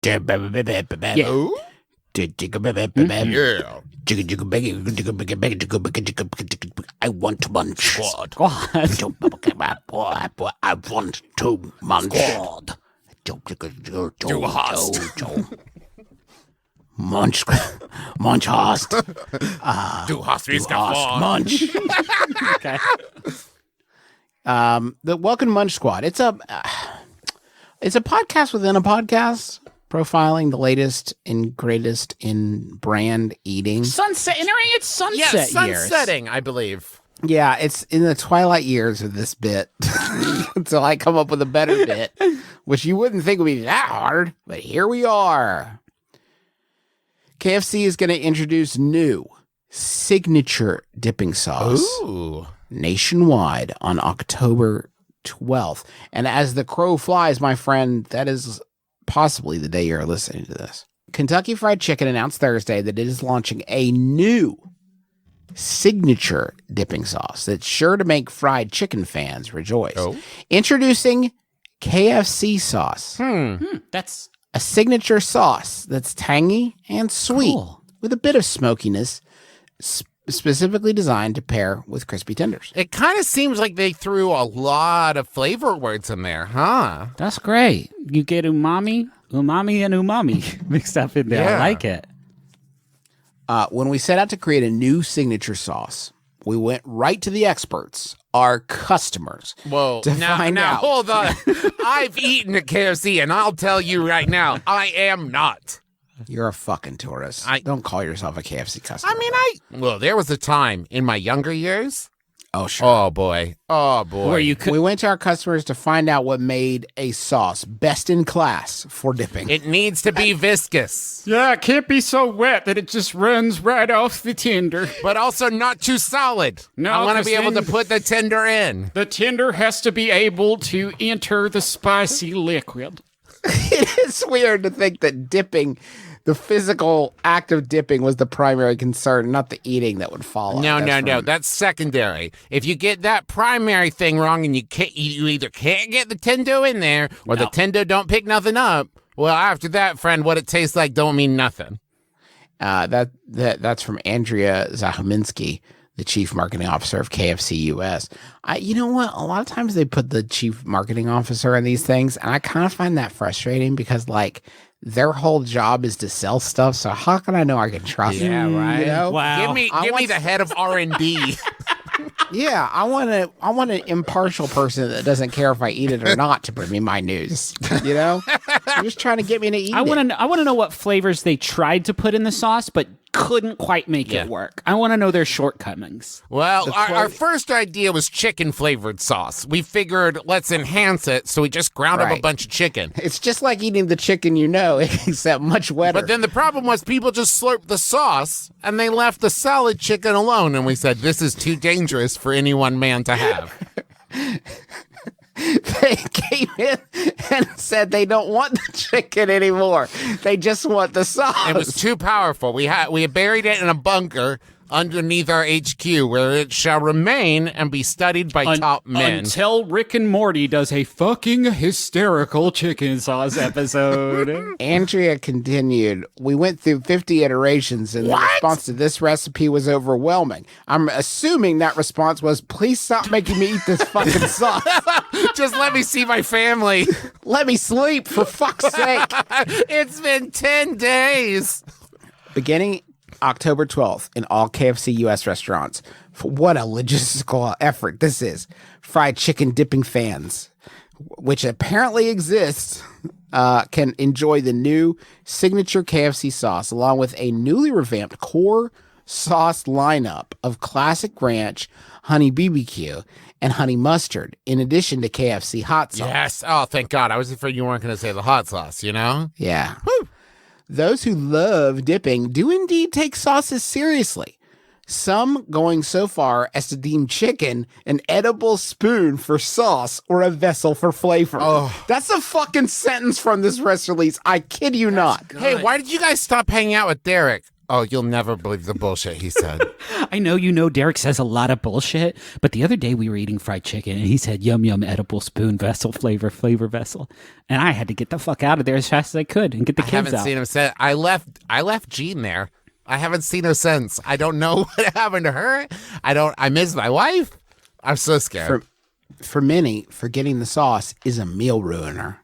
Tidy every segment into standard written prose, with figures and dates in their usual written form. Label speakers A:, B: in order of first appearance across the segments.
A: Yeah.
B: Ooh. Yeah.
A: I want to munch.
B: Squad.
A: I want to munch.
B: Squad.
A: Do
B: host.
A: Munch. Munch host.
B: Du hast
A: Du
B: mich
A: host.
B: gefragt.
A: Munch.
C: Okay.
A: The Welcome Munch Squad. It's a podcast within a podcast, profiling the latest and greatest in brand eating.
C: Sunset. Entering its sunset
B: Yes,
C: years.
B: sunsetting, I believe.
A: Yeah, it's in the twilight years of this bit until I come up with a better bit, which you wouldn't think would be that hard, but here we are. KFC is going to introduce new signature dipping sauce
B: Ooh.
A: nationwide on October 12th. And as the crow flies, my friend, that is possibly the day you're listening to this. Kentucky Fried Chicken announced Thursday that it is launching a new signature dipping sauce that's sure to make fried chicken fans rejoice.
B: Oh.
A: Introducing KFC sauce,
C: That's
A: a signature sauce that's tangy and sweet
C: Cool.
A: with a bit of smokiness, specifically designed to pair with crispy tenders.
B: It kind of seems like they threw a lot of flavor words in there, huh?
C: that's great. You get umami, and umami mixed up in there.
B: Yeah.
C: I like it.
A: When we set out to create a new signature sauce, we went right to the experts, our customers.
B: Whoa.
A: To
B: Now,
A: find out.
B: hold on. I've eaten at KFC, and I'll tell you right now, I am not.
A: You're a fucking tourist. Don't call yourself a KFC customer.
B: Well, there was a time in my younger years.
A: Oh, sure.
B: Oh, boy. Oh, boy.
C: Where you could.
A: We went to our customers to find out what made a sauce best in class for dipping.
B: It needs to be viscous,
C: Yeah, it can't be so wet that it just runs right off the tender.
B: but also not too solid.
C: No,
B: I want to
C: 'cause
B: be able to
C: then-
B: put the tender in.
C: The tender has to be able to enter the spicy liquid.
A: It is weird to think that dipping, the physical act of dipping, was the primary concern, not the eating that would follow.
B: No. That's secondary. If you get that primary thing wrong and you either can't get the tendo in there or the tendo don't pick nothing up, well, after that, friend, what it tastes like don't mean nothing.
A: That's from Andrea Zahominski, the chief marketing officer of KFC US. You know what? A lot of times they put the chief marketing officer in these things, and I kind of find that frustrating because, like, their whole job is to sell stuff. So how can I know I can trust them?
B: right.
A: You know?
C: Wow.
B: Give me the head of R&D.
A: Yeah, I want an impartial person that doesn't care if I eat it or not to bring me my news. You know, you're just trying to get me to eat
C: I
A: it.
C: want to know what flavors they tried to put in the sauce, but couldn't quite make
B: Yeah.
C: it work. I want to know their shortcomings.
B: Well, our first idea was chicken-flavored sauce. We figured, let's enhance it, so we just ground up a
A: Right.
B: bunch of chicken.
A: It's just like eating the chicken, you know, except much wetter.
B: But then the problem was people just slurped the sauce, and they left the solid chicken alone, and we said, this is too dangerous for any one man to have.
A: They came in and said they don't want the chicken anymore. They just want the sauce.
B: It was too powerful. We had buried it in a bunker underneath our HQ, where it shall remain and be studied by top men.
C: Until Rick and Morty does a fucking hysterical chicken sauce episode.
A: Andrea continued, we went through 50 iterations and the response to this recipe was overwhelming. I'm assuming that response was, please stop making me eat this fucking sauce.
B: Just let me see my family.
A: Let me sleep, for fuck's sake.
B: It's been 10 days.
A: Beginning October 12th in all KFC US restaurants. What a logistical effort this is. Fried chicken dipping fans, which apparently exists, can enjoy the new signature KFC sauce along with a newly revamped core sauce lineup of classic ranch, honey BBQ, and honey mustard, in addition to KFC hot sauce.
B: Yes. Oh, thank God. I was afraid you weren't going to say the hot sauce, you know?
A: Yeah. Those who love dipping do indeed take sauces seriously. Some going so far as to deem chicken an edible spoon for sauce or a vessel for flavor.
B: Oh.
A: That's a fucking sentence from this press release. I kid you not.
B: Hey, why did you guys stop hanging out with Derek? Oh, you'll never believe the bullshit he said.
C: I know, Derek says a lot of bullshit, but the other day we were eating fried chicken and he said, yum, yum, edible spoon vessel, flavor vessel. And I had to get the fuck out of there as fast as I could and get the
B: I
C: kids
B: haven't
C: out.
B: seen him since. I left Jean there. I haven't seen her since. I don't know what happened to her. I miss my wife. I'm so scared.
A: For many, forgetting the sauce is a meal ruiner.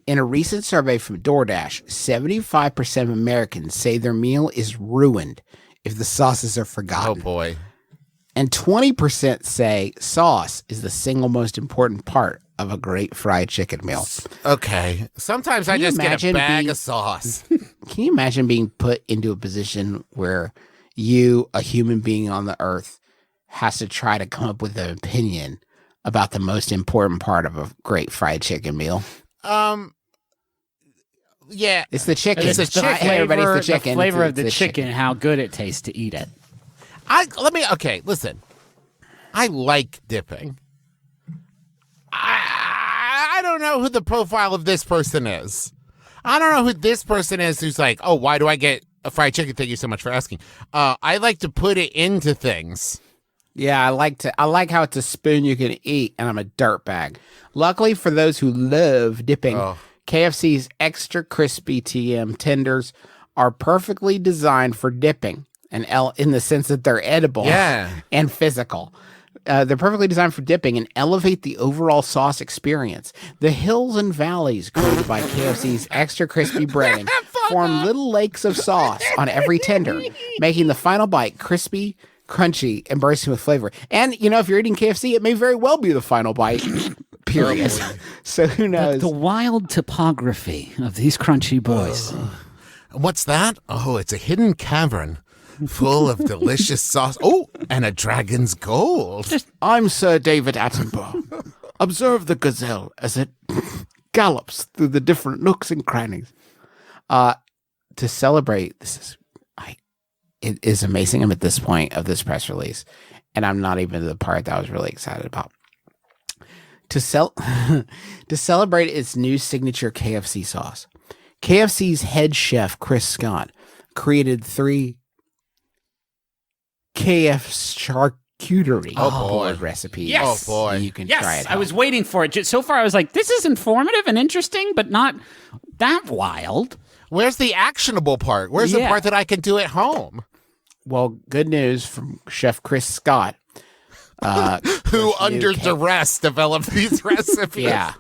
A: In a recent survey from DoorDash, 75% of Americans say their meal is ruined if the sauces are forgotten.
B: Oh, boy.
A: And 20% say sauce is the single most important part of a great fried chicken meal.
B: Okay. Sometimes I
A: you
B: just get a
A: imagine
B: bag
A: being-
B: of sauce.
A: Can you imagine being put into a position where you, a human being on the earth, has to try to come up with an opinion about the most important part of a great fried chicken meal?
B: Yeah.
A: It's the chicken.
B: It's the chicken.
A: Hey, everybody, it's the chicken.
C: The flavor
A: It's
C: of the chicken, how good it tastes to eat it.
B: Listen. I like dipping. I don't know who the profile of this person is. I don't know who this person is who's like, oh, why do I get a fried chicken? Thank you so much for asking. I like to put it into things.
A: Yeah, I like how it's a spoon you can eat, and I'm a dirtbag. Luckily for those who love dipping, KFC's extra crispy TM tenders are perfectly designed for dipping, and in the sense that they're edible and physical. They're perfectly designed for dipping and elevate the overall sauce experience. The hills and valleys created by KFC's extra crispy breading form little lakes of sauce on every tender, making the final bite crispy, crunchy, and bursting with flavor. And, if you're eating KFC, it may very well be the final bite, period. So who knows?
C: The wild topography of these crunchy boys.
B: What's that? Oh, it's a hidden cavern full of delicious sauce. Oh, and a dragon's gold.
A: I'm Sir David Attenborough. Observe the gazelle as it gallops through the different nooks and crannies. To celebrate, it is amazing. I'm at this point of this press release, and I'm not even to the part that I was really excited about. To celebrate its new signature KFC sauce, KFC's head chef, Chris Scott, created 3 KFCharcuterie board recipes.
C: Yes.
B: Oh, boy.
A: You can try it.
C: I was waiting for it. So far, I was like, this is informative and interesting, but not that wild.
B: Where's the actionable part? Where's the part that I can do at home?
A: Well, good news from Chef Chris Scott.
B: Who, under duress, developed these recipes.
A: Yeah.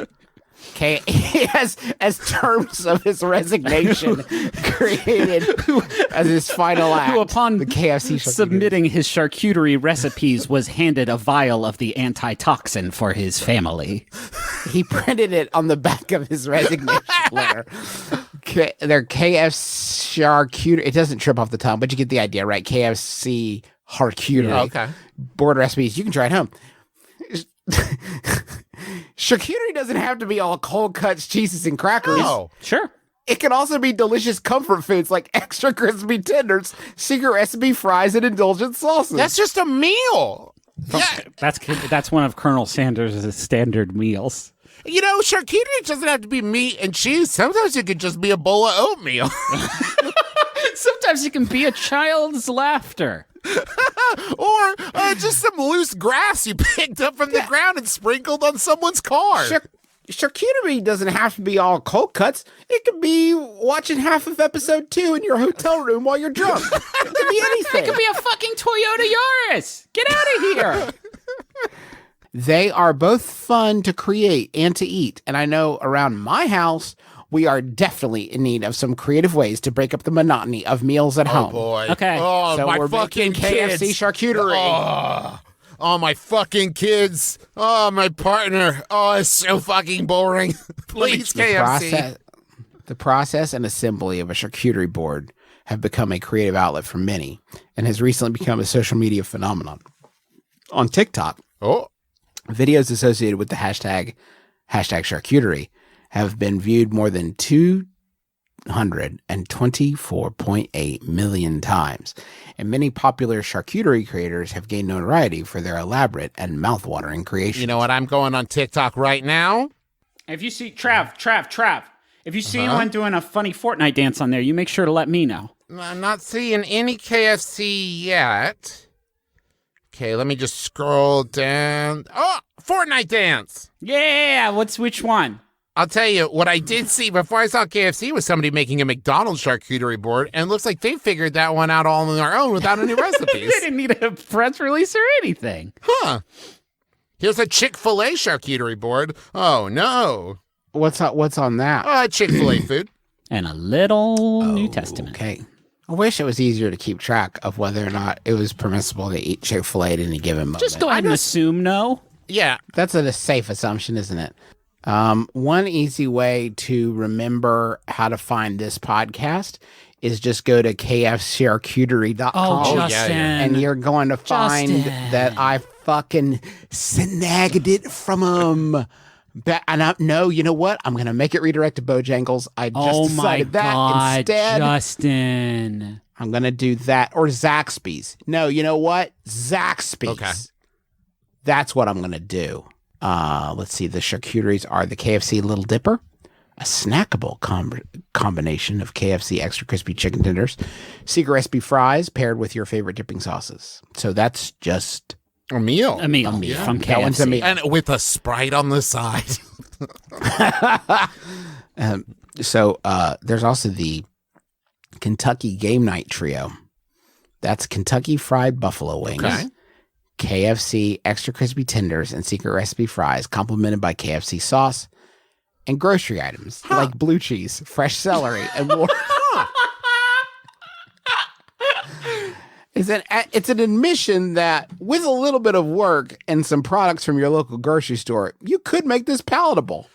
A: He has, as terms of his resignation, created as his final act.
C: Who, upon
A: the KFC
C: submitting his charcuterie recipes, was handed a vial of the antitoxin for his family.
A: He printed it on the back of his resignation letter. They're KFC charcuterie. It doesn't trip off the tongue, but you get the idea, right? KFC charcuterie.
B: Okay.
A: Board recipes. You can try it home. Charcuterie doesn't have to be all cold cuts, cheeses, and crackers.
B: No.
C: Sure.
A: It can also be delicious comfort foods like extra crispy tenders, secret recipe fries, and indulgent sauces.
B: That's just a meal. Yeah.
C: That's one of Colonel Sanders' standard meals.
B: Charcuterie doesn't have to be meat and cheese. Sometimes it could just be a bowl of oatmeal.
C: Sometimes it can be a child's laughter.
B: Or just some loose grass you picked up from the ground and sprinkled on someone's car.
A: Charcuterie doesn't have to be all cold cuts. It could be watching half of episode 2 in your hotel room while you're drunk. It could be anything.
C: It could be a fucking Toyota Yaris. Get out of here.
A: They are both fun to create and to eat. And I know around my house, we are definitely in need of some creative ways to break up the monotony of meals at home.
B: Oh, boy.
C: Okay.
B: Oh,
A: So
B: my
A: we're
B: fucking
A: making
B: kids.
A: KFC charcuterie.
B: Oh, my fucking kids. Oh, my partner. Oh, it's so fucking boring. Please, KFC.
A: The process and assembly of a charcuterie board have become a creative outlet for many and has recently become a social media phenomenon. On TikTok, videos associated with the hashtag charcuterie have been viewed more than 224.8 million times. And many popular charcuterie creators have gained notoriety for their elaborate and mouthwatering creations.
B: You know what? I'm going on TikTok right now.
C: If you see Trav, if you see anyone doing a funny Fortnite dance on there, you make sure to let me know.
B: I'm not seeing any KFC yet. Okay, let me just scroll down. Oh, Fortnite dance.
C: Yeah, which one?
B: I'll tell you, what I did see before I saw KFC was somebody making a McDonald's charcuterie board, and it looks like they figured that one out all on their own without any recipes.
C: They didn't need a press release or anything.
B: Huh. Here's a Chick-fil-A charcuterie board. Oh, no.
A: What's on that?
B: Chick-fil-A food.
C: And a little New Testament.
A: Okay. I wish it was easier to keep track of whether or not it was permissible to eat Chick-fil-A at any given moment.
C: Just go ahead and assume no.
B: Yeah.
A: That's a safe assumption, isn't it? One easy way to remember how to find this podcast is just go to KFCharcuterie.com.
C: Oh, Justin.
A: And you're going to find that I fucking snagged it from him. No, you know what? I'm going to make it redirect to Bojangles. I just decided that instead.
C: Justin.
A: I'm going to do that. Or Zaxby's. No, you know what? Zaxby's.
B: Okay.
A: That's what I'm going to do. Let's see. The charcuteries are the KFC Little Dipper, a snackable combination of KFC extra crispy chicken tenders, secret recipe fries paired with your favorite dipping sauces. So that's just
B: a meal.
C: A meal from KFC.
A: That one's a meal.
B: And with a Sprite on the side.
A: So there's also the Kentucky Game Night Trio. That's Kentucky Fried Buffalo Wings.
B: Okay.
A: KFC extra crispy tenders and secret recipe fries complemented by KFC sauce and grocery items like blue cheese, fresh celery, and more. It's an admission that with a little bit of work and some products from your local grocery store, you could make this palatable.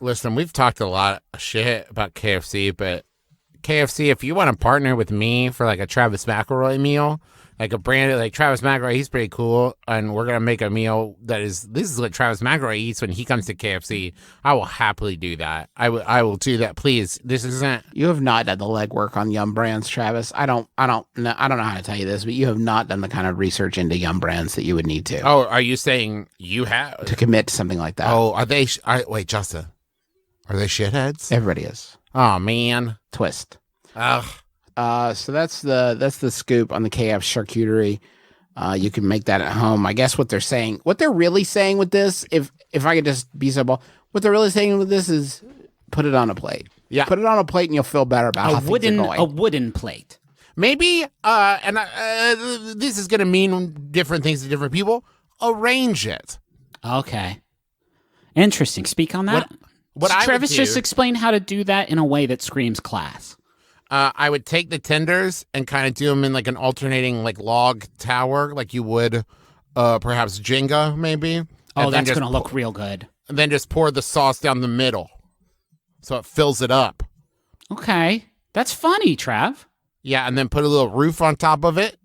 B: Listen, we've talked a lot of shit about KFC, but KFC, if you want to partner with me for like a Travis McElroy meal, like a brand like Travis McElroy, he's pretty cool, and we're gonna make a meal this is what Travis McElroy eats when he comes to KFC. I will happily do that. I will do that. Please, this isn't.
A: You have not done the legwork on Yum Brands, Travis. I don't know how to tell you this, but you have not done the kind of research into Yum Brands that you would need to.
B: Oh, are you saying you have
A: to commit to something like that?
B: Oh, are they? Wait, Justin, are they shitheads?
A: Everybody is.
B: Oh man,
A: twist.
B: Ugh.
A: So that's the scoop on the KF charcuterie. You can make that at home. I guess what they're really saying with this, if I could just be so bold, what they're really saying with this is put it on a plate.
B: Yeah.
A: Put it on a plate and you'll feel better about how things are going.
C: A wooden plate.
B: Maybe, this is going to mean different things to different people. Arrange it.
C: Okay. Interesting. Speak on that.
B: What I would
C: Travis
B: do-
C: just explain how to do that in a way that screams class.
B: I would take the tenders and kind of do them in like an alternating like log tower, like you would perhaps Jenga, maybe.
C: Oh, that's going to look real good.
B: And then just pour the sauce down the middle so it fills it up.
C: Okay. That's funny, Trav.
B: Yeah, and then put a little roof on top of it.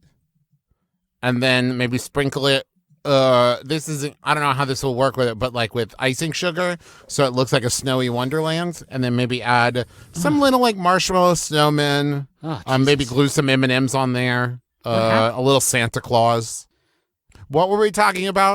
B: And then maybe sprinkle it. This isn't, I don't know how this will work with it, but like with icing sugar, so it looks like a snowy wonderland, and then maybe add some little like marshmallow snowmen, maybe glue some M&Ms on there, a little Santa Claus. What were we talking about?